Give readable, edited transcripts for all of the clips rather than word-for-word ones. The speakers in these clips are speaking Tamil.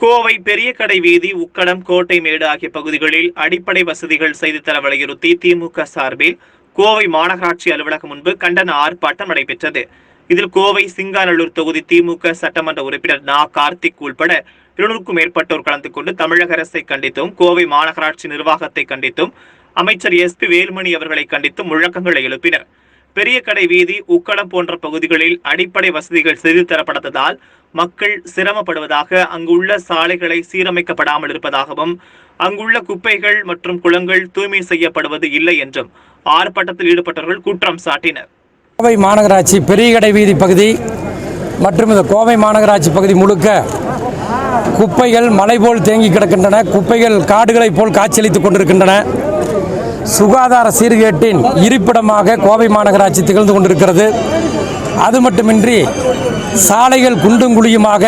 கோவை பெரிய கடை வீதி, உக்கடம், கோட்டைமேடு ஆகிய பகுதிகளில் அடிப்படை வசதிகள் செய்து தர வலியுறுத்தி திமுக சார்பில் கோவை மாநகராட்சி அலுவலகம் முன்பு கண்டன ஆர்ப்பாட்டம் நடைபெற்றது. இதில் கோவை சிங்காநல்லூர் தொகுதி திமுக சட்டமன்ற உறுப்பினர் நா. கார்த்திக் உள்பட 200க்கும் மேற்பட்டோர் கலந்து கொண்டு தமிழக அரசை கண்டித்தும், கோவை மாநகராட்சி நிர்வாகத்தை கண்டித்தும், அமைச்சர் SP வேலுமணி அவர்களை கண்டித்தும் முழக்கங்களை எழுப்பினர். பெரிய கடை வீதி, உக்கடம் போன்ற பகுதிகளில் அடிப்படை வசதிகள் செய்து தரப்படாததால் மக்கள் சிரமப்படுவதாக, அங்குள்ள சாலைகளை சீரமைக்கப்படாமல் இருப்பதாகவும், அங்குள்ள குப்பைகள் மற்றும் குளங்கள் தூய்மை செய்யப்படுவது இல்லை என்றும் ஆர்ப்பாட்டத்தில் ஈடுபட்டவர்கள் குற்றம் சாட்டினர். கோவை மாநகராட்சி பெரிய கடை வீதி பகுதி மற்றும் இந்த கோவை மாநகராட்சி பகுதி முழுக்க குப்பைகள் மலை போல் தேங்கி கிடக்கின்றன. குப்பைகள் காடுகளை போல் காட்சியளித்துக் கொண்டிருக்கின்றன. சுகாதார சீர்கேட்டின் இருப்பிடமாக கோவை மாநகராட்சி திகழ்ந்து கொண்டிருக்கிறது. அது மட்டுமின்றி சாலைகள் குண்டும் குழியுமாக,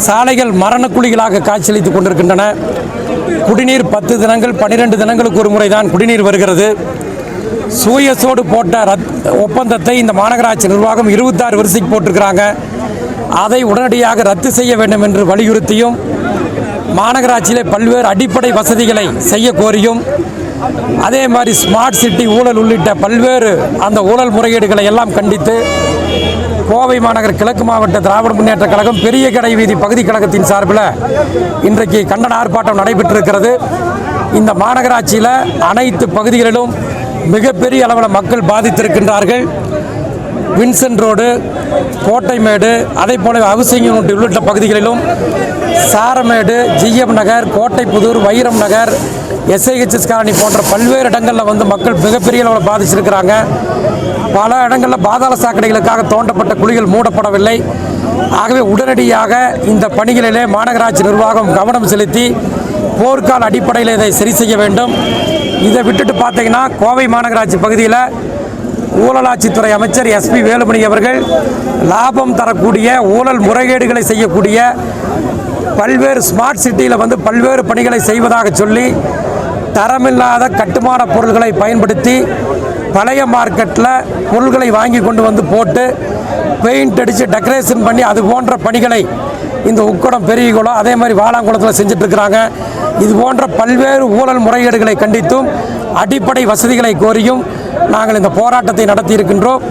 சாலைகள் மரணக்குழிகளாக காட்சியளித்துக் கொண்டிருக்கின்றன. குடிநீர் 10 தினங்கள் 12 தினங்களுக்கு ஒரு முறைதான் குடிநீர் வருகிறது. சூயஸோடு போட்ட ஒப்பந்தத்தை இந்த மாநகராட்சி நிர்வாகம் 26 வருஷத்துக்கு போட்டிருக்கிறாங்க. அதை உடனடியாக ரத்து செய்ய வேண்டும் என்று வலியுறுத்தியும், மாநகராட்சியிலே பல்வேறு அடிப்படை வசதிகளை செய்ய கோரியும், அதே மாதிரி ஸ்மார்ட் சிட்டி ஊழல் உள்ளிட்ட பல்வேறு அந்த ஊழல் முறைகேடுகளை எல்லாம் கண்டித்து கோவை மாநகர் கிழக்கு மாவட்ட திராவிட முன்னேற்ற கழகம் பெரிய கடை வீதி பகுதி கழகத்தின் சார்பில் இன்றைக்கு கண்டன ஆர்ப்பாட்டம் நடைபெற்றிருக்கிறது. இந்த மாநகராட்சியில் அனைத்து பகுதிகளிலும் மிகப்பெரிய அளவில் மக்கள் பாதித்திருக்கின்றார்கள். வின்சென்ட் ரோடு, கோட்டைமேடு, அதே போல ஹவுசிங் யூனிட் உள்ளிட்ட பகுதிகளிலும், சாரமேடு, GM நகர், கோட்டைப்புதூர், வைரம் நகர், SIHS காலனி போன்ற பல்வேறு இடங்களில் மக்கள் மிகப்பெரிய அளவில் பாதிச்சிருக்கிறாங்க. பல இடங்களில் பாதாள சாக்கடைகளுக்காக தோண்டப்பட்ட குழிகள் மூடப்படவில்லை. ஆகவே உடனடியாக இந்த பணிகளிலே மாநகராட்சி நிர்வாகம் கவனம் செலுத்தி போர்க்கால அடிப்படையில் இதை சரி செய்ய வேண்டும். இதை விட்டுட்டு பார்த்தீங்கன்னா, கோவை மாநகராட்சி பகுதியில் ஊழலாட்சித்துறை அமைச்சர் SP வேலுமணி அவர்கள் லாபம் தரக்கூடிய ஊழல் முறைகேடுகளை செய்யக்கூடிய பல்வேறு ஸ்மார்ட் சிட்டியில் பல்வேறு பணிகளை செய்வதாக சொல்லி தரமில்லாத கட்டுமான பொருள்களை பயன்படுத்தி பழைய மார்க்கெட்டில் பொருள்களை வாங்கி கொண்டு போட்டு பெயிண்ட் அடித்து டெக்கரேஷன் பண்ணி அது போன்ற பணிகளை இந்த உக்கடம், பெரியகுளம், அதே மாதிரி வாலாங்குளத்தில் செஞ்சிட்ருக்கிறாங்க. இது போன்ற பல்வேறு ஊழல் முறைகேடுகளை கண்டித்தும் அடிப்படை வசதிகளை கோரியும் நாங்கள் இந்த போராட்டத்தை நடத்தி இருக்கின்றோம்.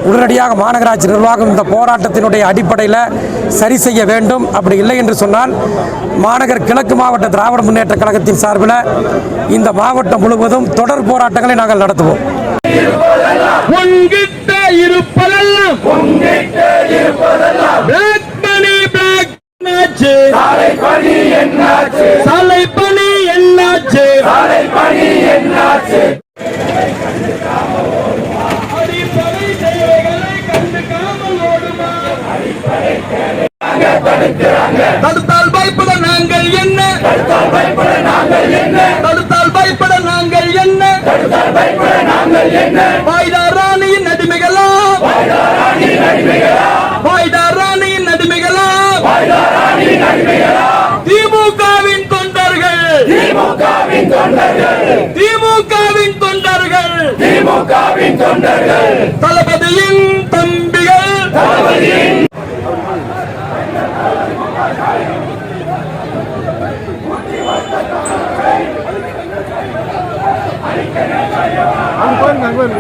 உடனடியாக மாநகராட்சி நிர்வாகம் இந்த போராட்டத்தினுடைய அடிப்படையில் சரி செய்ய வேண்டும். அப்படி இல்லை என்று சொன்னால் மாநகர் கிழக்கு மாவட்ட திராவிட முன்னேற்ற கழகத்தின் சார்பில் இந்த மாவட்டம் முழுவதும் தொடர் போராட்டங்களை நாங்கள் நடத்துவோம். தடுத்தால் பயப்பட நாங்கள் என்ன, தடுத்தால் பயப்பட நாங்கள் என்ன, தடுத்தால் பயப்பட நாங்கள் என்ன, தடுத்தால் பயப்பட நாங்கள் என்ன, வாய்தாராணியின் அடிமைகளா, வாய்தாராணியின் அடிமைகளா, வாய்தாராணியின் அடிமைகளா, வாய்தாராணியின் அடிமைகளா, திமுகவின் தொண்டர்கள், திமுகவின் தொண்டர்கள், திமுகவின் தொண்டர்கள், திமுகவின் தொண்டர்கள், தளபதியின் தம்பிகள், தளபதியின்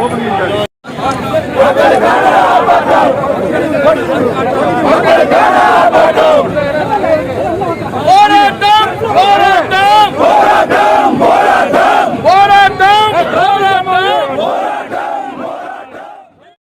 ஓபனிங்